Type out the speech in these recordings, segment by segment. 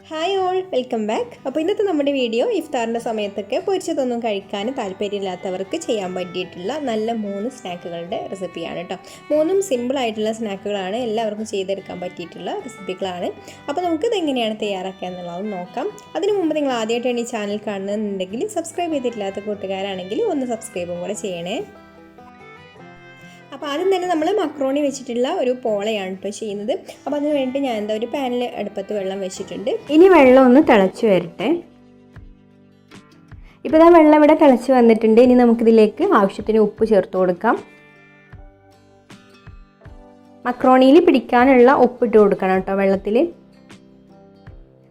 Hi all, welcome back. അപ്പോൾ ഇന്നത്തെ നമ്മുടെ വീഡിയോ ഇഫ്താറിൻ്റെ സമയത്തൊക്കെ പൊരിച്ചതൊന്നും കഴിക്കാൻ താല്പര്യമില്ലാത്തവർക്ക് ചെയ്യാൻ പറ്റിയിട്ടുള്ള നല്ല 3 സ്നാക്കുകളുടെ റെസിപ്പിയാണ് കേട്ടോ. 3 സിമ്പിളായിട്ടുള്ള സ്നാക്കുകളാണ്, എല്ലാവർക്കും ചെയ്തെടുക്കാൻ പറ്റിയിട്ടുള്ള റെസിപ്പികളാണ്. അപ്പോൾ നമുക്കിത് എങ്ങനെയാണ് തയ്യാറാക്കുക എന്നുള്ളത് നോക്കാം. അതിനു മുമ്പ് നിങ്ങൾ ആദ്യമായിട്ടാണ് ഈ ചാനൽ കാണുന്നുണ്ടെങ്കിൽ സബ്സ്ക്രൈബ് ചെയ്തിട്ടില്ലാത്ത കൂട്ടുകാരാണെങ്കിൽ ഒന്ന് സബ്സ്ക്രൈബും കൂടെ ചെയ്യണേ. അപ്പോൾ ആദ്യം തന്നെ നമ്മൾ മക്രോണി വെച്ചിട്ടുള്ള ഒരു പോളയാണ് കേട്ടോ ചെയ്യുന്നത്. അപ്പോൾ അതിന് വേണ്ടി ഞാൻ ഒരു പാനിൽ അടുപ്പത്ത് വെള്ളം വെച്ചിട്ടുണ്ട്. ഇനി വെള്ളം ഒന്ന് തിളച്ച് വരട്ടെ. ഇപ്പോൾ വെള്ളം ഇവിടെ തിളച്ച് വന്നിട്ടുണ്ട്. ഇനി നമുക്കിതിലേക്ക് ആവശ്യത്തിന് ഉപ്പ് ചേർത്ത് കൊടുക്കാം. മക്രോണിയിൽ പിടിക്കാനുള്ള ഉപ്പിട്ട് കൊടുക്കണം കേട്ടോ വെള്ളത്തിൽ.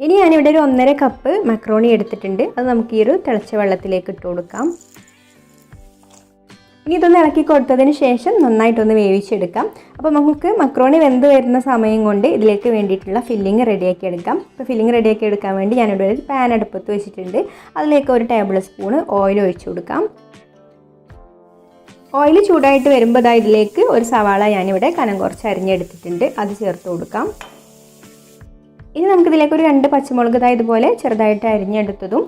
ഇനി ഞാനിവിടെ ഒരു 1.5 കപ്പ് മക്രോണി എടുത്തിട്ടുണ്ട്. അത് നമുക്ക് ഈ ഒരു തിളച്ച വെള്ളത്തിലേക്ക് ഇട്ട് കൊടുക്കാം. ഇനി ഇതൊന്ന് ഇളക്കി കൊടുത്തതിന് ശേഷം നന്നായിട്ടൊന്ന് വേവിച്ചെടുക്കാം. അപ്പോൾ നമുക്ക് മക്രോണി വെന്ത് വരുന്ന സമയം കൊണ്ട് ഇതിലേക്ക് വേണ്ടിയിട്ടുള്ള ഫില്ലിങ് റെഡിയാക്കി എടുക്കാം. അപ്പോൾ ഫില്ലിങ് റെഡിയാക്കി എടുക്കാൻ വേണ്ടി ഞാനിവിടെ ഒരു പാൻ അടുപ്പത്ത് വെച്ചിട്ടുണ്ട്. അതിലേക്ക് 1 ടേബിൾ സ്പൂൺ ഓയിൽ ഒഴിച്ചു കൊടുക്കാം. ഓയിൽ ചൂടായിട്ട് വരുമ്പോൾ ഇതിലേക്ക് ഒരു സവാള ഞാനിവിടെ കനം കുറച്ച് അരിഞ്ഞെടുത്തിട്ടുണ്ട്. അത് ചേർത്ത് കൊടുക്കാം. ഇനി നമുക്കിതിലേക്ക് ഒരു 2 പച്ചമുളക് ഇതുപോലെ ചെറുതായിട്ട് അരിഞ്ഞെടുത്തതും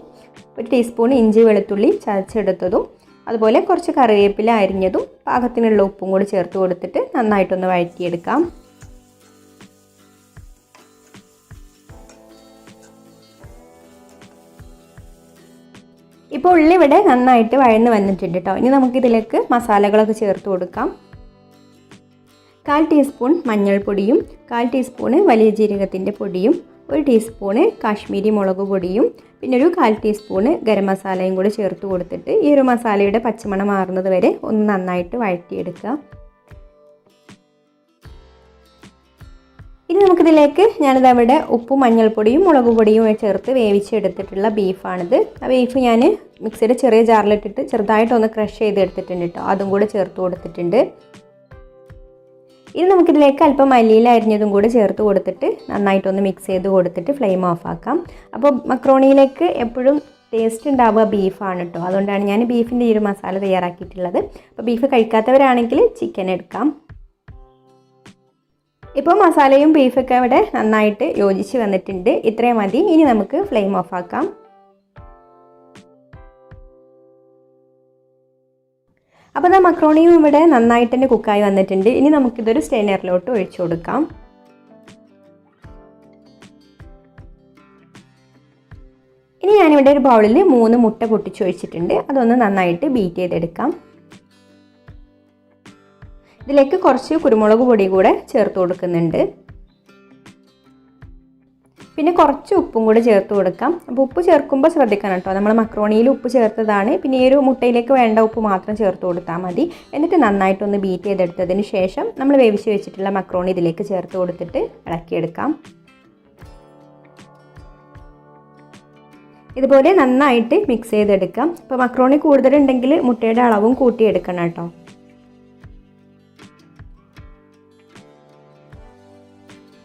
1 ടീസ്പൂൺ ഇഞ്ചി വെളുത്തുള്ളി ചതച്ചെടുത്തതും അതുപോലെ കുറച്ച് കറിവേപ്പില അരിഞ്ഞതും പാകത്തിനുള്ള ഉപ്പും കൂടി ചേർത്ത് കൊടുത്തിട്ട് നന്നായിട്ടൊന്ന് വഴറ്റിയെടുക്കാം. ഇപ്പോൾ ഉള്ളി ഇവിടെ നന്നായിട്ട് വഴന്ന് വന്നിട്ടുണ്ട് കേട്ടോ. ഇനി നമുക്കിതിലേക്ക് മസാലകളൊക്കെ ചേർത്ത് കൊടുക്കാം. 1/4 ടീസ്പൂൺ മഞ്ഞൾപ്പൊടിയും 1/4 ടീസ്പൂൺ വലിയ ജീരകത്തിൻ്റെ പൊടിയും 1 ടീസ്പൂണ് കാശ്മീരി മുളക് പൊടിയും പിന്നെ ഒരു 1/4 ടീസ്പൂണ് ഗരം മസാലയും കൂടി ചേർത്ത് കൊടുത്തിട്ട് ഈ ഒരു മസാലയുടെ പച്ചമണം മാറുന്നത് വരെ ഒന്ന് നന്നായിട്ട് വഴറ്റിയെടുക്കുക. ഇനി നമുക്കിതിലേക്ക് ഞാനിതവിടെ ഉപ്പും മഞ്ഞൾപ്പൊടിയും മുളക് പൊടിയും ചേർത്ത് വേവിച്ചെടുത്തിട്ടുള്ള ബീഫാണിത്. ആ ബീഫ് ഞാൻ മിക്സിയുടെ ചെറിയ ജാറിലിട്ടിട്ട് ചെറുതായിട്ടൊന്ന് ക്രഷ് ചെയ്തെടുത്തിട്ടുണ്ട് കേട്ടോ. അതും കൂടി ചേർത്ത് കൊടുത്തിട്ടുണ്ട്. ഇനി നമുക്കിതിലേക്ക് അല്പം മല്ലിയില അരിഞ്ഞതും കൂടി ചേർത്ത് കൊടുത്തിട്ട് നന്നായിട്ടൊന്ന് മിക്സ് ചെയ്ത് കൊടുത്തിട്ട് ഫ്ലെയിം ഓഫ് ആക്കാം. അപ്പോൾ മക്രോണിയിലേക്ക് എപ്പോഴും ടേസ്റ്റ് ഉണ്ടാവുക ബീഫാണ് കേട്ടോ. അതുകൊണ്ടാണ് ഞാൻ ബീഫിൻ്റെ ഈ ഒരു മസാല തയ്യാറാക്കിയിട്ടുള്ളത്. അപ്പോൾ ബീഫ് കഴിക്കാത്തവരാണെങ്കിൽ ചിക്കൻ എടുക്കാം. ഇപ്പോൾ മസാലയും ബീഫൊക്കെ ഇവിടെ നന്നായിട്ട് യോജിച്ച് വന്നിട്ടുണ്ട്. ഇത്രയും മതി. ഇനി നമുക്ക് ഫ്ലെയിം ഓഫ് ആക്കാം. അപ്പോൾ മക്രോണിയും ഇവിടെ നന്നായിട്ട് തന്നെ കുക്കായി വന്നിട്ടുണ്ട്. ഇനി നമുക്കിതൊരു സ്റ്റെയിനറിലോട്ട് ഒഴിച്ചു കൊടുക്കാം. ഇനി ഞാനിവിടെ ഒരു ബൗളിൽ 3 മുട്ട പൊട്ടിച്ചൊഴിച്ചിട്ടുണ്ട്. അതൊന്ന് നന്നായിട്ട് ബീറ്റ് ചെയ്തെടുക്കാം. ഇതിലേക്ക് കുറച്ച് കുരുമുളക് പൊടി കൂടെ ചേർത്ത് കൊടുക്കുന്നുണ്ട്. പിന്നെ കുറച്ച് ഉപ്പും കൂടി ചേർത്ത് കൊടുക്കാം. അപ്പോൾ ഉപ്പ് ചേർക്കുമ്പോൾ ശ്രദ്ധിക്കണം കേട്ടോ. നമ്മൾ മക്രോണിയിൽ ഉപ്പ് ചേർത്തതാണ്. പിന്നെ ഈ ഒരു മുട്ടയിലേക്ക് വേണ്ട ഉപ്പ് മാത്രം ചേർത്ത് കൊടുത്താൽ മതി. എന്നിട്ട് നന്നായിട്ടൊന്ന് ബീറ്റ് ചെയ്തെടുത്തതിന് ശേഷം നമ്മൾ വേവിച്ച് വെച്ചിട്ടുള്ള മക്രോണി ഇതിലേക്ക് ചേർത്ത് കൊടുത്തിട്ട് ഇളക്കിയെടുക്കാം. ഇതുപോലെ നന്നായിട്ട് മിക്സ് ചെയ്തെടുക്കാം. അപ്പോൾ മക്രോണി കൂടുതലുണ്ടെങ്കിൽ മുട്ടയുടെ അളവും കൂട്ടിയെടുക്കണം കേട്ടോ.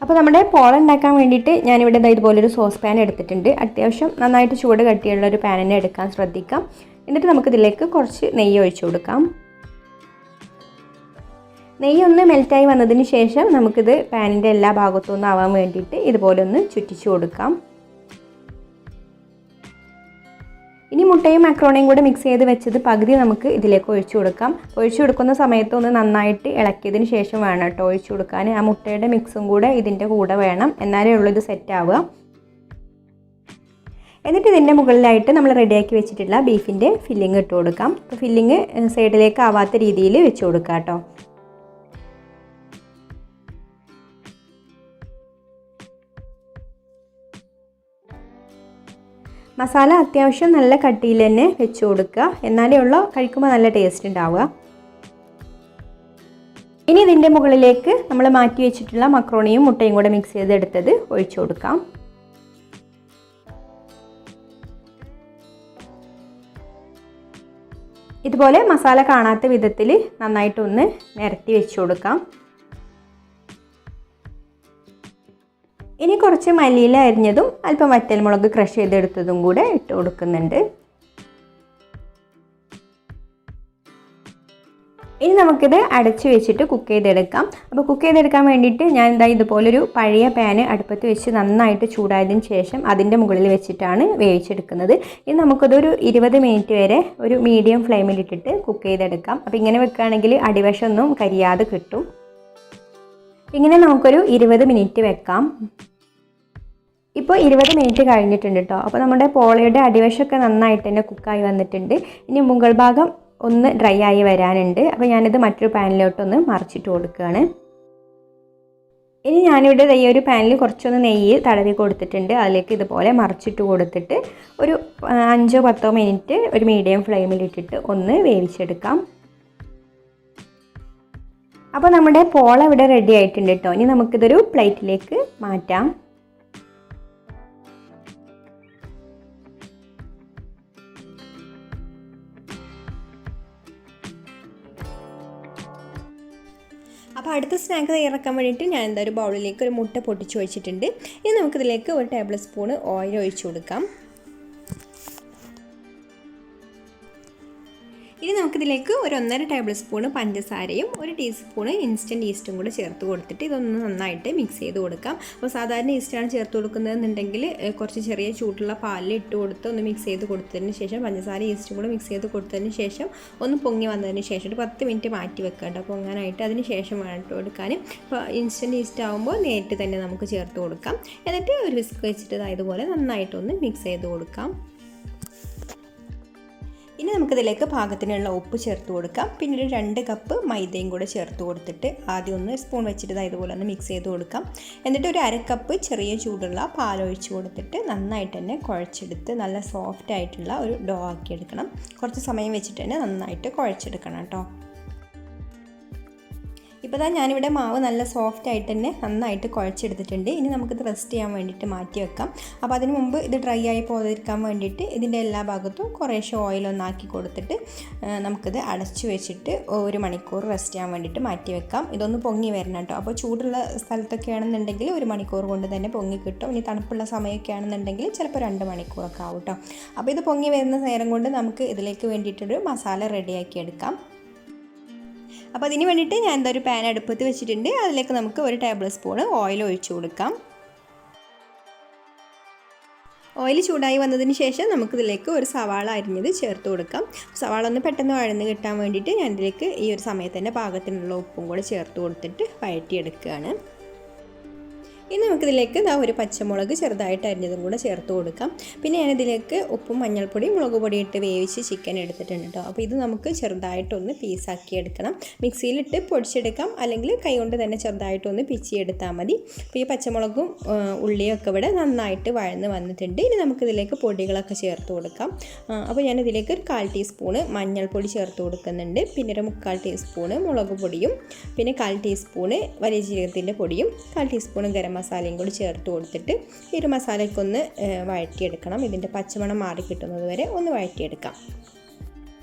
അപ്പോൾ നമ്മുടെ പോള ഉണ്ടാക്കാൻ വേണ്ടിയിട്ട് ഞാനിവിടെ ഇതുപോലൊരു സോസ് പാൻ എടുത്തിട്ടുണ്ട്. അത്യാവശ്യം നന്നായിട്ട് ചൂട് കട്ടിയുള്ള ഒരു പാൻ തന്നെ എടുക്കാൻ ശ്രദ്ധിക്കാം. എന്നിട്ട് നമുക്കിതിലേക്ക് കുറച്ച് നെയ്യ് ഒഴിച്ചു കൊടുക്കാം. നെയ്യ് ഒന്ന് മെൽറ്റായി വന്നതിന് ശേഷം നമുക്കിത് പാനിൻ്റെ എല്ലാ ഭാഗത്തും ഒന്ന് ആവാൻ വേണ്ടിയിട്ട് ഇതുപോലെ ഒന്ന് ചുറ്റിച്ചു കൊടുക്കാം. ഇനി മുട്ടയും മക്രോണിയും കൂടെ മിക്സ് ചെയ്ത് വെച്ചത് പകുതി നമുക്ക് ഇതിലേക്ക് ഒഴിച്ചു കൊടുക്കാം. ഒഴിച്ചു കൊടുക്കുന്ന സമയത്ത് ഒന്ന് നന്നായിട്ട് ഇളക്കിയതിന് ശേഷം വേണം കേട്ടോ ഒഴിച്ചു കൊടുക്കാൻ. ആ മുട്ടയുടെ മിക്സും കൂടെ ഇതിൻ്റെ കൂടെ വേണം, എന്നാലേ ഉള്ളൂ ഇത് സെറ്റ് ആവുക. എന്നിട്ട് ഇതിൻ്റെ മുകളിലായിട്ട് നമ്മൾ റെഡിയാക്കി വെച്ചിട്ടുള്ള ബീഫിൻ്റെ ഫില്ലിങ് ഇട്ട് കൊടുക്കാം. അപ്പോൾ ഫില്ലിങ് സൈഡിലേക്ക് ആവാത്ത രീതിയിൽ വെച്ച് കൊടുക്കാം കേട്ടോ. മസാല അത്യാവശ്യം നല്ല കട്ടിയിൽ തന്നെ വെച്ച് കൊടുക്കുക, എന്നാലേ ഉള്ളൂ കഴിക്കുമ്പോൾ നല്ല ടേസ്റ്റ് ഉണ്ടാവുക. ഇനി ഇതിൻ്റെ മുകളിലേക്ക് നമ്മൾ മാറ്റി വെച്ചിട്ടുള്ള മക്രോണിയും മുട്ടയും കൂടെ മിക്സ് ചെയ്തെടുത്തത് ഒഴിച്ചു കൊടുക്കാം. ഇതുപോലെ മസാല കാണാത്ത വിധത്തിൽ നന്നായിട്ടൊന്ന് നിരത്തി വെച്ച് കൊടുക്കാം. ഇനി കുറച്ച് മല്ലിയില അരിഞ്ഞതും അല്പം വറ്റൽമുളക് ക്രഷ് ചെയ്തെടുത്തതും കൂടെ ഇട്ട് കൊടുക്കുന്നുണ്ട്. ഇനി നമുക്കിത് അടച്ച് വെച്ചിട്ട് കുക്ക് ചെയ്തെടുക്കാം. അപ്പോൾ കുക്ക് ചെയ്തെടുക്കാൻ വേണ്ടിയിട്ട് ഞാൻ ഇതുപോലൊരു പഴയ പാന് അടുപ്പത്ത് വെച്ച് നന്നായിട്ട് ചൂടായതിന് ശേഷം അതിൻ്റെ മുകളിൽ വെച്ചിട്ടാണ് വേവിച്ചെടുക്കുന്നത്. ഇനി നമുക്കതൊരു 20 മിനിറ്റ് വരെ ഒരു മീഡിയം ഫ്ലെയിമിലിട്ടിട്ട് കുക്ക് ചെയ്തെടുക്കാം. അപ്പോൾ ഇങ്ങനെ വെക്കുകയാണെങ്കിൽ അടിവശമൊന്നും കരിയാതെ കിട്ടും. ഇങ്ങനെ നമുക്കൊരു 20 മിനിറ്റ് വെക്കാം. ഇപ്പോൾ 20 മിനിറ്റ് കഴിഞ്ഞിട്ടുണ്ട് കേട്ടോ. അപ്പോൾ നമ്മുടെ പോളയുടെ അടിവശമൊക്കെ നന്നായിട്ട് തന്നെ കുക്കായി വന്നിട്ടുണ്ട്. ഇനി മുകൾ ഭാഗം ഒന്ന് ഡ്രൈ ആയി വരാനുണ്ട്. അപ്പോൾ ഞാനിത് മറ്റൊരു പാനിലോട്ടൊന്ന് മറിച്ചിട്ട് കൊടുക്കുകയാണ്. ഇനി ഞാനിവിടെ ഈ ഒരു പാനിൽ കുറച്ചൊന്ന് നെയ്യ് തടവി കൊടുത്തിട്ടുണ്ട്. അതിലേക്ക് ഇതുപോലെ മറിച്ചിട്ട് കൊടുത്തിട്ട് ഒരു 5-10 മിനിറ്റ് ഒരു മീഡിയം ഫ്ലെയിമിലിട്ടിട്ട് ഒന്ന് വേവിച്ചെടുക്കാം. അപ്പോൾ നമ്മുടെ പോള ഇവിടെ റെഡി ആയിട്ടുണ്ട് കേട്ടോ. ഇനി നമുക്കിതൊരു പ്ലേറ്റിലേക്ക് മാറ്റാം. അപ്പോൾ അടുത്ത സ്നാക്ക് തയ്യാറാക്കാൻ വേണ്ടിയിട്ട് ഞാൻ ഒരു ബൗളിലേക്ക് ഒരു മുട്ട പൊട്ടിച്ച് വെച്ചിട്ടുണ്ട്. ഇനി നമുക്കിതിലേക്ക് 1 ടേബിൾ സ്പൂൺ ഓയിൽ ഒഴിച്ചു കൊടുക്കാം. ഇനി നമുക്കിതിലേക്ക് ഒരു 1.5 ടേബിൾ സ്പൂൺ പഞ്ചസാരയും 1 ടീസ്പൂൺ ഇൻസ്റ്റൻറ്റ് ഈസ്റ്റും കൂടെ ചേർത്ത് കൊടുത്തിട്ട് ഇതൊന്ന് നന്നായിട്ട് മിക്സ് ചെയ്ത് കൊടുക്കാം. അപ്പോൾ സാധാരണ ഈസ്റ്റാണ് ചേർത്ത് കൊടുക്കുന്നതെന്നുണ്ടെങ്കിൽ കുറച്ച് ചെറിയ ചൂടുള്ള പാലിൽ ഇട്ട് കൊടുത്ത് ഒന്ന് മിക്സ് ചെയ്ത് കൊടുത്തതിന് ശേഷം പഞ്ചസാര ഈസ്റ്റും കൂടെ മിക്സ് ചെയ്ത് കൊടുത്തതിന് ശേഷം ഒന്ന് പൊങ്ങി വന്നതിന് ശേഷം ഒരു 10 മിനിറ്റ് മാറ്റി വെക്കേണ്ട പൊങ്ങാനായിട്ട്. അതിന് ശേഷം വേണം കൊടുക്കാൻ. ഇപ്പോൾ ഇൻസ്റ്റൻറ്റ് ഈസ്റ്റ് ആകുമ്പോൾ നേരിട്ട് തന്നെ നമുക്ക് ചേർത്ത് കൊടുക്കാം. എന്നിട്ട് ഒരു വിസ്ക് വെച്ചിട്ട് ഇതുപോലെ നന്നായിട്ടൊന്ന് മിക്സ് ചെയ്ത് കൊടുക്കാം. ഇനി നമുക്കിതിലേക്ക് പാകത്തിനുള്ള ഉപ്പ് ചേർത്ത് കൊടുക്കാം. പിന്നെ ഒരു 2 കപ്പ് മൈദയും കൂടെ ചേർത്ത് കൊടുത്തിട്ട് ആദ്യം ഒന്ന് സ്പൂൺ വെച്ചിട്ട് ഇതുപോലെ ഒന്ന് മിക്സ് ചെയ്ത് കൊടുക്കാം. എന്നിട്ട് ഒരു 1/2 കപ്പ് ചെറിയ ചൂടുള്ള പാലൊഴിച്ച് കൊടുത്തിട്ട് നന്നായിട്ട് തന്നെ കുഴച്ചെടുത്ത് നല്ല സോഫ്റ്റ് ആയിട്ടുള്ള ഒരു ഡോ ആക്കി എടുക്കണം. കുറച്ച് സമയം വെച്ചിട്ട് തന്നെ നന്നായിട്ട് കുഴച്ചെടുക്കണം കേട്ടോ. ഇപ്പോൾ ഞാനിവിടെ മാവ് നല്ല സോഫ്റ്റ് ആയിട്ട് തന്നെ നന്നായിട്ട് കുഴച്ചെടുത്തിട്ടുണ്ട്. ഇനി നമുക്കിത് റെസ്റ്റ് ചെയ്യാൻ വേണ്ടിയിട്ട് മാറ്റി വെക്കാം. അപ്പോൾ അതിന് മുമ്പ് ഇത് ഡ്രൈ ആയി പോകാതിരിക്കാൻ വേണ്ടിയിട്ട് ഇതിൻ്റെ എല്ലാ ഭാഗത്തും കുറേശ്ശെ ഓയിലൊന്നാക്കി കൊടുത്തിട്ട് നമുക്കിത് അടച്ചു വെച്ചിട്ട് 1 മണിക്കൂർ റെസ്റ്റ് ചെയ്യാൻ വേണ്ടിയിട്ട് മാറ്റി വെക്കാം. ഇതൊന്ന് പൊങ്ങി വരണം കേട്ടോ. അപ്പോൾ ചൂടുള്ള സ്ഥലത്തൊക്കെ ആണെന്നുണ്ടെങ്കിൽ 1 മണിക്കൂർ കൊണ്ട് തന്നെ പൊങ്ങി കിട്ടും. ഇനി തണുപ്പുള്ള സമയമൊക്കെ ആണെന്നുണ്ടെങ്കിൽ ചിലപ്പോൾ 2 മണിക്കൂറൊക്കെ ആവും കേട്ടോ. അപ്പോൾ ഇത് പൊങ്ങി വരുന്ന നേരം കൊണ്ട് നമുക്ക് ഇതിലേക്ക് വേണ്ടിയിട്ടൊരു മസാല റെഡിയാക്കി എടുക്കാം. അപ്പോൾ അതിന് വേണ്ടിയിട്ട് ഞാൻ ഒരു പാൻ അടുപ്പത്ത് വെച്ചിട്ടുണ്ട്. അതിലേക്ക് നമുക്ക് 1 ടേബിൾ സ്പൂൺ ഓയിൽ ഒഴിച്ചു കൊടുക്കാം. ഓയിൽ ചൂടായി വന്നതിന് ശേഷം നമുക്കിതിലേക്ക് ഒരു സവാള അരിഞ്ഞത് ചേർത്ത് കൊടുക്കാം. സവാള ഒന്ന് പെട്ടെന്ന് വഴന്ന് കിട്ടാൻ വേണ്ടിയിട്ട് ഞാൻ ഇതിലേക്ക് ഈ ഒരു സമയത്ത് തന്നെ പാകത്തിനുള്ള ഉപ്പും കൂടെ ചേർത്ത് കൊടുത്തിട്ട് വഴറ്റിയെടുക്കുകയാണ്. ഇനി നമുക്കിതിലേക്ക് ഒരു പച്ചമുളക് ചെറുതായിട്ട് അരിഞ്ഞതും കൂടെ ചേർത്ത് കൊടുക്കാം. പിന്നെ ഞാനിതിലേക്ക് ഉപ്പും മഞ്ഞൾപ്പൊടിയും മുളക് പൊടി ഇട്ട് വേവിച്ച് ചിക്കൻ എടുത്തിട്ടുണ്ട് കേട്ടോ. അപ്പോൾ ഇത് നമുക്ക് ചെറുതായിട്ടൊന്ന് പീസാക്കി എടുക്കണം. മിക്സിയിലിട്ട് പൊടിച്ചെടുക്കാം, അല്ലെങ്കിൽ കൈകൊണ്ട് തന്നെ ചെറുതായിട്ടൊന്ന് പിച്ചിയെടുത്താൽ മതി. അപ്പോൾ ഈ പച്ചമുളകും ഉള്ളിയൊക്കെ ഇവിടെ നന്നായിട്ട് വഴന്ന് വന്നിട്ടുണ്ട്. ഇനി നമുക്കിതിലേക്ക് പൊടികളൊക്കെ ചേർത്ത് കൊടുക്കാം. അപ്പോൾ ഞാനിതിലേക്ക് ഒരു 1/4 ടീസ്പൂണ് മഞ്ഞൾപ്പൊടി ചേർത്ത് കൊടുക്കുന്നുണ്ട്. പിന്നെ ഒരു 3/4 ടീസ്പൂണ് മുളക് പൊടിയും പിന്നെ 1/4 ടീസ്പൂണ് വലിയ ജീരകത്തിൻ്റെ പൊടിയും 1/4 ടീസ്പൂണ് ഗരം മസാലയും കൂടി ചേർത്ത് കൊടുത്തിട്ട് ഈ ഒരു മസാലയ്ക്കൊന്ന് വഴറ്റിയെടുക്കണം. ഇതിൻ്റെ പച്ചമണം മാറി കിട്ടുന്നത് വരെ ഒന്ന് വഴറ്റിയെടുക്കാം.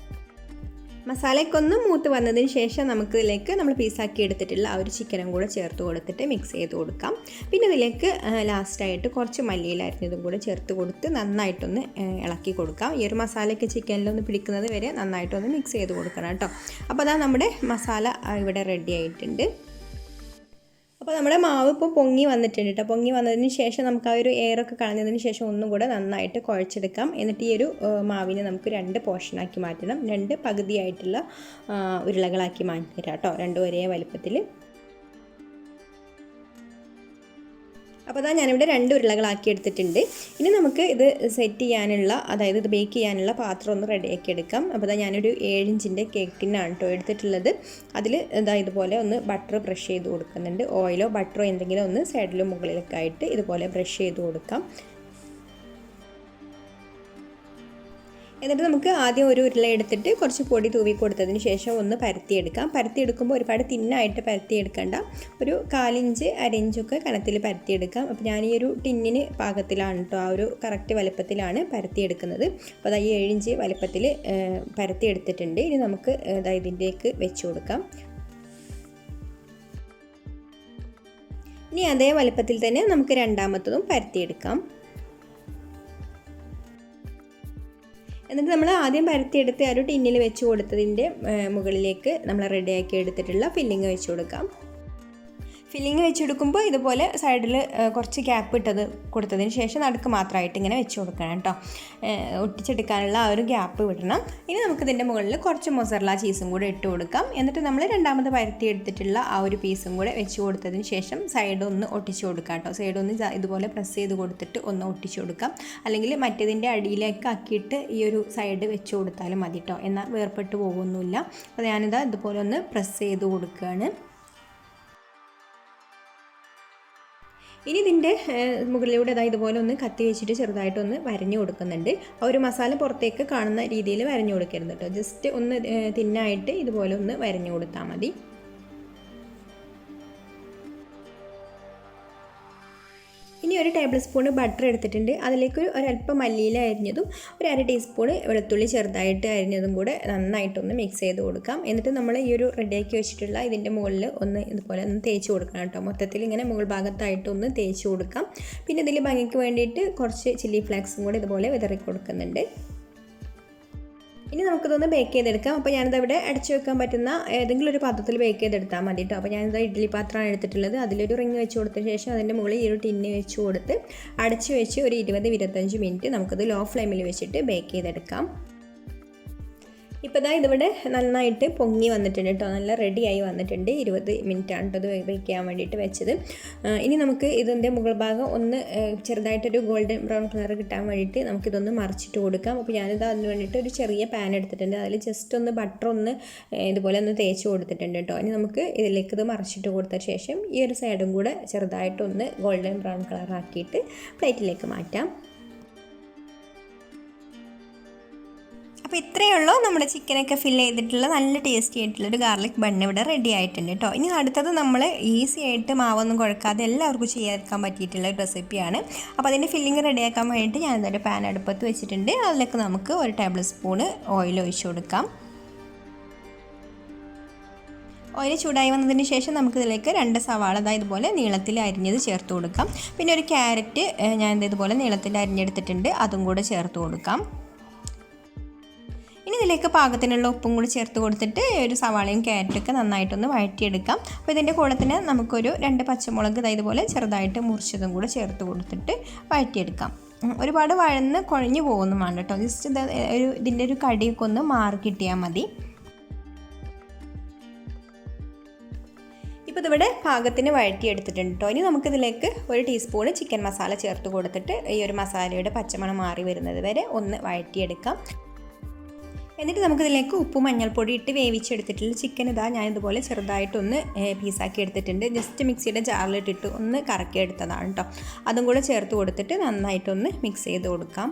മസാലയ്ക്കൊന്ന് മൂത്ത് വന്നതിന് ശേഷം നമുക്കിതിലേക്ക് നമ്മൾ പീസാക്കി എടുത്തിട്ടുള്ള ആ ഒരു ചിക്കനും കൂടെ ചേർത്ത് കൊടുത്തിട്ട് മിക്സ് ചെയ്ത് കൊടുക്കാം. പിന്നെ ഇതിലേക്ക് ലാസ്റ്റായിട്ട് കുറച്ച് മല്ലിയില അരിഞ്ഞതും കൂടെ ചേർത്ത് കൊടുത്ത് നന്നായിട്ടൊന്ന് ഇളക്കി കൊടുക്കാം. ഈ ഒരു മസാലയൊക്കെ ചിക്കനിലൊന്ന് പിടിക്കുന്നത് വരെ നന്നായിട്ടൊന്ന് മിക്സ് ചെയ്ത് കൊടുക്കണം കേട്ടോ. അപ്പോൾ നമ്മുടെ മസാല ഇവിടെ റെഡി ആയിട്ടുണ്ട്. അപ്പോൾ നമ്മുടെ മാവ് ഇപ്പോൾ പൊങ്ങി വന്നിട്ടുണ്ട് കേട്ടോ. പൊങ്ങി വന്നതിന് ശേഷം നമുക്ക് ആ ഒരു എയറൊക്കെ കളഞ്ഞതിന് ശേഷം ഒന്നും കൂടെ നന്നായിട്ട് കുഴച്ചെടുക്കാം. എന്നിട്ട് ഈ ഒരു മാവിനെ നമുക്ക് 2 പോർഷനാക്കി മാറ്റണം. 2 പകുതിയായിട്ടുള്ള ഉരുളകളാക്കി മാറ്റി തരാം കേട്ടോ, 2 ഒരേ വലുപ്പത്തിൽ. അപ്പോൾ ഞാനിവിടെ 2 ഉരുളകളാക്കി എടുത്തിട്ടുണ്ട്. ഇനി നമുക്ക് ഇത് സെറ്റ് ചെയ്യാനുള്ള, അതായത് ഇത് ബേക്ക് ചെയ്യാനുള്ള പാത്രം ഒന്ന് റെഡിയാക്കി എടുക്കാം. അപ്പോൾ ഞാനൊരു 7 ഇഞ്ചിൻ്റെ കേക്ക് ടിന്നാണ് കേട്ടോ എടുത്തിട്ടുള്ളത്. അതിൽ ഇതുപോലെ ഒന്ന് ബട്ടർ ബ്രഷ് ചെയ്ത് കൊടുക്കുന്നുണ്ട്. ഓയിലോ ബട്ടറോ എന്തെങ്കിലും ഒന്ന് സൈഡിലും മുകളിലൊക്കെ ആയിട്ട് ഇതുപോലെ ബ്രഷ് ചെയ്ത് കൊടുക്കാം. എന്നിട്ട് നമുക്ക് ആദ്യം ഒരു ഉരുള എടുത്തിട്ട് കുറച്ച് പൊടി തൂവി കൊടുത്തതിന് ശേഷം ഒന്ന് പരത്തിയെടുക്കാം. പരത്തിയെടുക്കുമ്പോൾ ഒരുപാട് തിന്നായിട്ട് പരത്തിയെടുക്കേണ്ട, ഒരു 1/4 ഇഞ്ച് 1/2 ഇഞ്ചൊക്കെ കനത്തിൽ പരത്തിയെടുക്കാം. അപ്പോൾ ഞാൻ ഈ ഒരു ടിന്നിന് പാകത്തിലാണ് കേട്ടോ, ആ ഒരു കറക്റ്റ് വലുപ്പത്തിലാണ് പരത്തിയെടുക്കുന്നത്. അപ്പോൾ ഈ 7 ഇഞ്ച് വലുപ്പത്തിൽ പരത്തിയെടുത്തിട്ടുണ്ട്. ഇനി നമുക്ക് ഇതിൻ്റെക്ക് വെച്ച് കൊടുക്കാം. ഇനി അതേ വലുപ്പത്തിൽ തന്നെ നമുക്ക് രണ്ടാമത്തതും പരത്തിയെടുക്കാം. എന്നിട്ട് നമ്മൾ ആദ്യം പരത്തിയെടുത്ത് ആ ഒരു ടിന്നിൽ വെച്ച് കൊടുത്തതിൻ്റെ മുകളിലേക്ക് നമ്മൾ റെഡിയാക്കി എടുത്തിട്ടുള്ള ഫില്ലിങ് വെച്ച് കൊടുക്കാം. ഫില്ലിങ് വെച്ചെടുക്കുമ്പോൾ ഇതുപോലെ സൈഡിൽ കുറച്ച് ഗ്യാപ്പ് കൊടുത്തതിന് ശേഷം നടുക്ക് മാത്രമായിട്ട് ഇങ്ങനെ വെച്ച് കൊടുക്കണം കേട്ടോ. ഒട്ടിച്ചെടുക്കാനുള്ള ആ ഒരു ഗ്യാപ്പ് വിടണം. ഇനി നമുക്കിതിൻ്റെ മുകളിൽ കുറച്ച് മൊസറല്ല ചീസും കൂടെ ഇട്ട് കൊടുക്കാം. എന്നിട്ട് നമ്മൾ രണ്ടാമത് പരത്തി എടുത്തിട്ടുള്ള ആ ഒരു പീസും കൂടെ വെച്ച് കൊടുത്തതിന് ശേഷം സൈഡ് ഒന്ന് ഒട്ടിച്ച് കൊടുക്കാം കേട്ടോ. സൈഡ് ഒന്ന് ഇതുപോലെ പ്രസ് ചെയ്ത് കൊടുത്തിട്ട് ഒന്ന് ഒട്ടിച്ച് കൊടുക്കാം. അല്ലെങ്കിൽ മറ്റേതിൻ്റെ അടിയിലേക്ക് ആക്കിയിട്ട് ഈ ഒരു സൈഡ് വെച്ച് കൊടുത്താലും മതി കേട്ടോ. എന്നാൽ വേർപെട്ട് പോകുമൊന്നുമില്ല. അപ്പോൾ ഞാനിതാ ഇതുപോലെ ഒന്ന് പ്രസ് ചെയ്ത് കൊടുക്കുകയാണ്. ഇനി ഇതിൻ്റെ മുകളിലൂടെ ഇതുപോലെ ഒന്ന് കത്തി വെച്ചിട്ട് ചെറുതായിട്ടൊന്ന് വരഞ്ഞു കൊടുക്കുന്നുണ്ട്. ആ ഒരു മസാല പുറത്തേക്ക് കാണുന്ന രീതിയിൽ വരഞ്ഞു കൊടുക്കരുത് കേട്ടോ. ജസ്റ്റ് ഒന്ന് തിന്നായിട്ട് ഇതുപോലെ ഒന്ന് വരഞ്ഞു കൊടുത്താൽ മതി. ഇനി ഒരു ടേബിൾ സ്പൂൺ ബട്ടർ എടുത്തിട്ടുണ്ട്. അതിലേക്ക് ഒരല്പം മല്ലിയില അരിഞ്ഞതും ഒരു അര ടീസ്പൂൺ വെളുത്തുള്ളി ചെറുതായിട്ട് അരിഞ്ഞതും കൂടെ നന്നായിട്ടൊന്ന് മിക്സ് ചെയ്ത് കൊടുക്കാം. എന്നിട്ട് നമ്മൾ ഈ ഒരു റെഡിയാക്കി വെച്ചിട്ടുള്ള ഇതിൻ്റെ മുകളിൽ ഒന്ന് ഇതുപോലെ ഒന്ന് തേച്ച് കൊടുക്കണം കേട്ടോ. മൊത്തത്തിൽ ഇങ്ങനെ മുകൾ ഭാഗത്തായിട്ടൊന്ന് തേച്ച് കൊടുക്കാം. പിന്നെ ഇതിൽ ഭംഗിക്ക് വേണ്ടിയിട്ട് കുറച്ച് ചില്ലി ഫ്ലേക്സും കൂടെ ഇതുപോലെ വിതറി കൊടുക്കുന്നുണ്ട്. ഇനി നമുക്കിതൊന്ന് ബേക്ക് ചെയ്തെടുക്കാം. അപ്പോൾ ഞാനിതവിടെ അടച്ചു വെക്കാൻ പറ്റുന്ന ഏതെങ്കിലും ഒരു പാത്രത്തിൽ ബേക്ക് ചെയ്തെടുത്താൽ മതി കേട്ടോ. അപ്പോൾ ഞാനിത് ഇഡ്ഡലി പാത്രമാണ് എടുത്തിട്ടുള്ളത്. അതിലൊരു റിങ് വെച്ച് കൊടുത്ത ശേഷം അതിൻ്റെ മുകളിൽ ഈ ഒരു ടിന്ന് വെച്ച് കൊടുത്ത് അടച്ചു വെച്ച് ഒരു 20-25 മിനിറ്റ് നമുക്കത് ലോ ഫ്ലെയിമിൽ വെച്ചിട്ട് ബേക്ക് ചെയ്തെടുക്കാം. ഇപ്പോൾ ഇതിവിടെ നന്നായിട്ട് പൊങ്ങി വന്നിട്ടുണ്ട് കേട്ടോ. നല്ല റെഡിയായി വന്നിട്ടുണ്ട്. 20 മിനിറ്റാണ് കേട്ടോ ഇത് ബേക്ക് ചെയ്യാൻ വേണ്ടിയിട്ട് വെച്ചത്. ഇനി നമുക്ക് ഇതിൻ്റെ മുകൾ ഭാഗം ഒന്ന് ചെറുതായിട്ടൊരു ഗോൾഡൻ ബ്രൗൺ കളർ കിട്ടാൻ വേണ്ടിയിട്ട് നമുക്കിതൊന്ന് മറിച്ചിട്ട് കൊടുക്കാം. അപ്പോൾ ഞാനിത് അതിന് വേണ്ടിയിട്ട് ഒരു ചെറിയ പാൻ എടുത്തിട്ടുണ്ട്. അതിൽ ജസ്റ്റ് ഒന്ന് ബട്ടർ ഒന്ന് ഇതുപോലെ ഒന്ന് തേച്ച് കൊടുത്തിട്ടുണ്ട് കേട്ടോ. ഇനി നമുക്ക് ഇതിലേക്ക് ഇത് മറിച്ചിട്ട് കൊടുത്ത ശേഷം ഈ ഒരു സൈഡും കൂടെ ചെറുതായിട്ടൊന്ന് ഗോൾഡൻ ബ്രൗൺ കളറാക്കിയിട്ട് പ്ലേറ്റിലേക്ക് മാറ്റാം. അപ്പോൾ ഇത്രയേ ഉള്ളൂ നമ്മുടെ ചിക്കനൊക്കെ ഫില്ല് ചെയ്തിട്ടുള്ള നല്ല ടേസ്റ്റി ആയിട്ടുള്ളൊരു ഗാർലിക് ബണ്ണ് ഇവിടെ റെഡി ആയിട്ടുണ്ട് കേട്ടോ. ഇനി അടുത്തത് നമ്മൾ ഈസി ആയിട്ട് മാവൊന്നും കുഴക്കാതെ എല്ലാവർക്കും ചെയ്യാൻ പറ്റിയിട്ടുള്ള ഒരു റെസിപ്പിയാണ്. അപ്പോൾ അതിൻ്റെ ഫില്ലിങ് റെഡിയാക്കാൻ വേണ്ടിയിട്ട് ഞാനിതൊരു പാൻ അടുപ്പത്ത് വെച്ചിട്ടുണ്ട്. അതിലേക്ക് നമുക്ക് ഒരു ടേബിൾ സ്പൂണ് ഓയിൽ ഒഴിച്ച് കൊടുക്കാം. ഓയിൽ ചൂടായി വന്നതിന് ശേഷം നമുക്കിതിലേക്ക് 2 സവാള ഇതുപോലെ നീളത്തിൽ അരിഞ്ഞത് ചേർത്ത് കൊടുക്കാം. പിന്നെ ഒരു ക്യാരറ്റ് ഞാൻ ഇതുപോലെ നീളത്തിൽ അരിഞ്ഞെടുത്തിട്ടുണ്ട്. അതും കൂടെ ചേർത്ത് കൊടുക്കാം. ഇനി ഇതിലേക്ക് പാകത്തിനുള്ള ഉപ്പും കൂടി ചേർത്ത് കൊടുത്തിട്ട് ഒരു സവാളയും ക്യാരറ്റൊക്കെ നന്നായിട്ടൊന്ന് വഴറ്റിയെടുക്കാം. അപ്പോൾ ഇതിൻ്റെ കൂടെ തന്നെ നമുക്കൊരു 2 പച്ചമുളക് ഇതുപോലെ ചെറുതായിട്ട് മുറിച്ചതും കൂടെ ചേർത്ത് കൊടുത്തിട്ട് വഴറ്റിയെടുക്കാം. ഒരുപാട് വഴന്ന് കുഴഞ്ഞു പോകുന്നു വേണ്ട കേട്ടോ. ജസ്റ്റ് ഇതിൻ്റെ ഒരു കടിയൊക്കെ ഒന്ന് മാറി കിട്ടിയാൽ മതി. ഇപ്പോൾ ഇതിവിടെ പാകത്തിന് വഴറ്റിയെടുത്തിട്ടുണ്ട് കേട്ടോ. ഇനി നമുക്കിതിലേക്ക് 1 ടീസ്പൂൺ ചിക്കൻ മസാല ചേർത്ത് കൊടുത്തിട്ട് ഈ ഒരു മസാലയുടെ പച്ചമണം മാറി വരുന്നത് വരെ ഒന്ന് വഴറ്റിയെടുക്കാം. എന്നിട്ട് നമുക്കിതിലേക്ക് ഉപ്പും മഞ്ഞൾപ്പൊടി ഇട്ട് വേവിച്ചെടുത്തിട്ടുള്ള ചിക്കൻ ഞാനിതുപോലെ ചെറുതായിട്ടൊന്ന് പീസാക്കി എടുത്തിട്ടുണ്ട്. ജസ്റ്റ് മിക്സിയുടെ ജാറിലിട്ടിട്ട് ഒന്ന് കറക്കി എടുത്തതാണ് കേട്ടോ. അതും കൂടെ ചേർത്ത് കൊടുത്തിട്ട് നന്നായിട്ടൊന്ന് മിക്സ് ചെയ്ത് കൊടുക്കാം.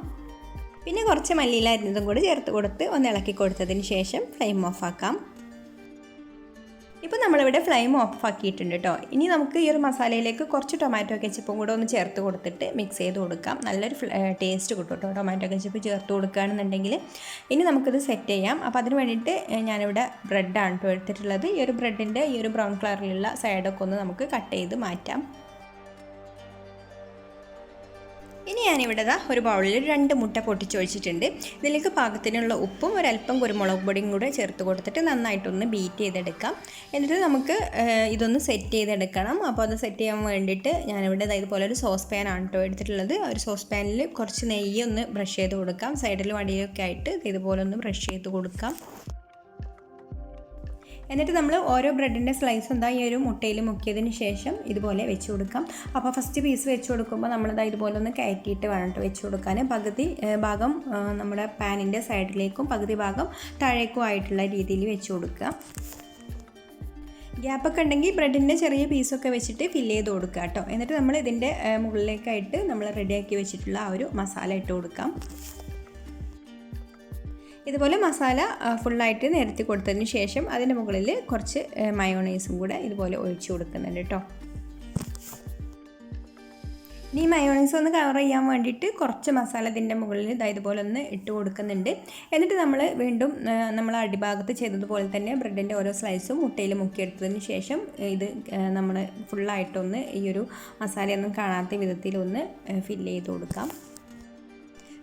പിന്നെ കുറച്ച് മല്ലിയില അരിഞ്ഞതും കൂടെ ചേർത്ത് കൊടുത്ത് ഒന്ന് ഇളക്കി കൊടുത്തതിന് ശേഷം ഫ്ലെയിം ഓഫാക്കാം. ഇപ്പോൾ നമ്മളിവിടെ ഫ്ലെയിം ഓഫ് ആക്കിയിട്ടുണ്ട് കേട്ടോ. ഇനി നമുക്ക് ഈ ഒരു മസാലയിലേക്ക് കുറച്ച് ടൊമാറ്റോ കെച്ചപ്പും കൂടെ ഒന്ന് ചേർത്ത് കൊടുത്തിട്ട് മിക്സ് ചെയ്ത് കൊടുക്കാം. നല്ലൊരു ടേസ്റ്റ് കിട്ടും കേട്ടോ ടൊമാറ്റോ കെച്ചപ്പ് ചേർത്ത് കൊടുക്കുകയാണെന്നുണ്ടെങ്കിൽ. ഇനി നമുക്കിത് സെറ്റ് ചെയ്യാം. അപ്പോൾ അതിന് വേണ്ടിയിട്ട് ഞാനിവിടെ ബ്രെഡാണ് കേട്ടോ എടുത്തിട്ടുള്ളത്. ഈ ഒരു ബ്രെഡിൻ്റെ ഈ ഒരു ബ്രൗൺ കളറിലുള്ള സൈഡൊക്കെ ഒന്ന് നമുക്ക് കട്ട് ചെയ്ത് മാറ്റാം. ഇനി ഞാനിവിടെ ഒരു ബൗളിൽ 2 മുട്ട പൊട്ടിച്ചൊഴിച്ചിട്ടുണ്ട്. ഇതിലേക്ക് പാകത്തിനുള്ള ഉപ്പും ഒരല്പം കുരുമുളക് പൊടിയും കൂടെ ചേർത്ത് കൊടുത്തിട്ട് നന്നായിട്ടൊന്ന് ബീറ്റ് ചെയ്തെടുക്കാം. എന്നിട്ട് നമുക്ക് ഇതൊന്ന് സെറ്റ് ചെയ്തെടുക്കണം. അപ്പോൾ അത് സെറ്റ് ചെയ്യാൻ വേണ്ടിയിട്ട് ഞാനിവിടെ ഇതുപോലെ ഒരു സോസ് പാനാണ് കേട്ടോ എടുത്തിട്ടുള്ളത്. ഒരു സോസ് പാനിൽ കുറച്ച് നെയ്യ് ഒന്ന് ബ്രഷ് ചെയ്ത് കൊടുക്കാം. സൈഡിൽ വടിയൊക്കെ ആയിട്ട് ഇതുപോലെ ഒന്ന് ബ്രഷ് ചെയ്ത് കൊടുക്കാം. എന്നിട്ട് നമ്മൾ ഓരോ ബ്രെഡിൻ്റെ സ്ലൈസും ഈ ഒരു മുട്ടയിൽ മുക്കിയതിന് ശേഷം ഇതുപോലെ വെച്ച് കൊടുക്കാം. അപ്പോൾ ഫസ്റ്റ് പീസ് വെച്ച് കൊടുക്കുമ്പോൾ നമ്മളിതാ ഇതുപോലെ ഒന്ന് കയറ്റിയിട്ട് വേണം വെച്ച് കൊടുക്കാൻ. പകുതി ഭാഗം നമ്മുടെ പാനിൻ്റെ സൈഡിലേക്കും പകുതി ഭാഗം താഴേക്കും ആയിട്ടുള്ള രീതിയിൽ വെച്ച് കൊടുക്കുക. ഗ്യാപ്പൊക്കെ ഉണ്ടെങ്കിൽ ബ്രെഡിൻ്റെ ചെറിയ പീസൊക്കെ വെച്ചിട്ട് ഫില്ല് ചെയ്ത് കൊടുക്കുക കേട്ടോ. എന്നിട്ട് നമ്മൾ ഇതിൻ്റെ മുകളിലേക്കായിട്ട് നമ്മൾ റെഡിയാക്കി വെച്ചിട്ടുള്ള ആ ഒരു മസാല ഇട്ട് കൊടുക്കാം. ഇതുപോലെ മസാല ഫുള്ളായിട്ട് നിരത്തി കൊടുത്തതിന് ശേഷം അതിൻ്റെ മുകളിൽ കുറച്ച് മയോണൈസും കൂടെ ഇതുപോലെ ഒഴിച്ചു കൊടുക്കുന്നുണ്ട് കേട്ടോ. ഇനി മയോണൈസ് ഒന്ന് കവർ ചെയ്യാൻ വേണ്ടിയിട്ട് കുറച്ച് മസാല ഇതിൻ്റെ മുകളിൽ ഇതുപോലെ ഒന്ന് ഇട്ട് കൊടുക്കുന്നുണ്ട്. എന്നിട്ട് നമ്മൾ വീണ്ടും നമ്മൾ അടിഭാഗത്ത് ചെയ്തതുപോലെ തന്നെ ബ്രെഡിൻ്റെ ഓരോ സ്ലൈസും മുട്ടയിൽ മുക്കിയെടുത്തതിന് ശേഷം ഇത് നമ്മൾ ഫുള്ളായിട്ടൊന്ന് ഈ ഒരു മസാലയൊന്നും കാണാത്ത വിധത്തിലൊന്ന് ഫില്ല് ചെയ്ത് കൊടുക്കാം.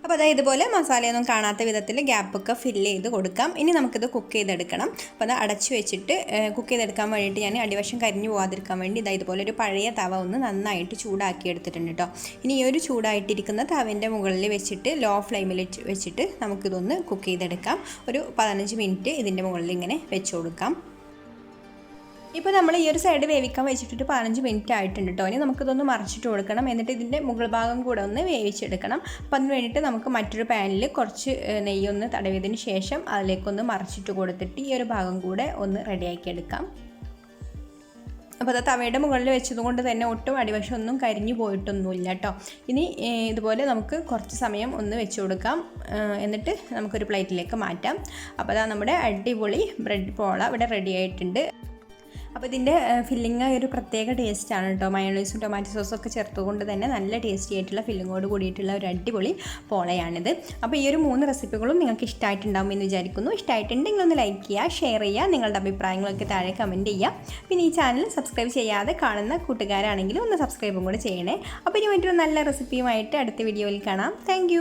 അപ്പോൾ അതായത് ഇതുപോലെ മസാലയൊന്നും കാണാത്ത വിധത്തിൽ ഗ്യാപ്പൊക്കെ ഫില്ല് ചെയ്ത് കൊടുക്കാം. ഇനി നമുക്കിത് കുക്ക് ചെയ്തെടുക്കണം. അപ്പോൾ അത് അടച്ചു വെച്ചിട്ട് കുക്ക് ചെയ്തെടുക്കാൻ വേണ്ടിയിട്ട് ഞാൻ അടിവശം കരിഞ്ഞു പോകാതിരിക്കാൻ വേണ്ടി ഇതുപോലെ ഒരു പഴയ തവ ഒന്ന് നന്നായിട്ട് ചൂടാക്കി എടുത്തിട്ടുണ്ട് കേട്ടോ. ഇനി ഈ ഒരു ചൂടായിട്ടിരിക്കുന്ന തവേൻ്റെ മുകളിൽ വെച്ചിട്ട് ലോ ഫ്ലെയിമിൽ വെച്ചിട്ട് നമുക്കിതൊന്ന് കുക്ക് ചെയ്തെടുക്കാം. ഒരു 15 മിനിറ്റ് ഇതിൻ്റെ മുകളിൽ ഇങ്ങനെ വെച്ച് കൊടുക്കാം. ഇപ്പോൾ നമ്മൾ ഈ ഒരു സൈഡ് വേവിക്കാൻ വെച്ചിട്ട് 15 മിനിറ്റ് ആയിട്ടുണ്ട് കേട്ടോ. ഇനി നമുക്കിതൊന്ന് മറിച്ചിട്ട് കൊടുക്കണം. എന്നിട്ട് ഇതിൻ്റെ മുകൾ ഭാഗം കൂടെ ഒന്ന് വേവിച്ചെടുക്കണം. അപ്പോൾ അതിന് വേണ്ടിയിട്ട് നമുക്ക് മറ്റൊരു പാനിൽ കുറച്ച് നെയ്യൊന്ന് തടവിയതിന് ശേഷം അതിലേക്കൊന്ന് മറിച്ചിട്ട് കൊടുത്തിട്ട് ഈ ഒരു ഭാഗം കൂടെ ഒന്ന് റെഡിയാക്കി എടുക്കാം. അപ്പോൾ അത് തവയുടെ മുകളിൽ വെച്ചതുകൊണ്ട് തന്നെ ഒട്ടും അടിവശം ഒന്നും കരിഞ്ഞു പോയിട്ടൊന്നുമില്ല കേട്ടോ. ഇനി ഇതുപോലെ നമുക്ക് കുറച്ച് സമയം ഒന്ന് വെച്ച് കൊടുക്കാം. എന്നിട്ട് നമുക്കൊരു പ്ലേറ്റിലേക്ക് മാറ്റാം. അപ്പോൾ അതാ നമ്മുടെ അടിപൊളി ബ്രെഡ് പോള ഇവിടെ റെഡി ആയിട്ടുണ്ട്. അപ്പോൾ ഇതിൻ്റെ ഫില്ലിങ് ഒരു പ്രത്യേക ടേസ്റ്റാണ് കേട്ടോ. മയോണൈസും ടൊമാറ്റോ സോസും ഒക്കെ ചേർത്തുകൊണ്ട് തന്നെ നല്ല ടേസ്റ്റി ആയിട്ടുള്ള ഫില്ലിങ്ങോട് കൂടിയിട്ടുള്ള ഒരു അടിപൊളി പോളയാണിത്. അപ്പോൾ ഈ ഒരു 3 റെസിപ്പികളും നിങ്ങൾക്ക് ഇഷ്ടമായിട്ടുണ്ടാവും എന്ന് വിചാരിക്കുന്നു. ഇഷ്ടമായിട്ടുണ്ടെങ്കിൽ ഒന്ന് ലൈക്ക് ചെയ്യുക, ഷെയർ ചെയ്യുക, നിങ്ങളുടെ അഭിപ്രായങ്ങളൊക്കെ താഴെ കമൻറ്റ് ചെയ്യുക. പിന്നെ ഈ ചാനൽ സബ്സ്ക്രൈബ് ചെയ്യാതെ കാണുന്ന കൂട്ടുകാരാണെങ്കിലും ഒന്ന് സബ്സ്ക്രൈബും കൂടെ ചെയ്യണേ. അപ്പോൾ ഇനി മറ്റൊരു നല്ല റെസിപ്പിയുമായിട്ട് അടുത്ത വീഡിയോയിൽ കാണാം. താങ്ക്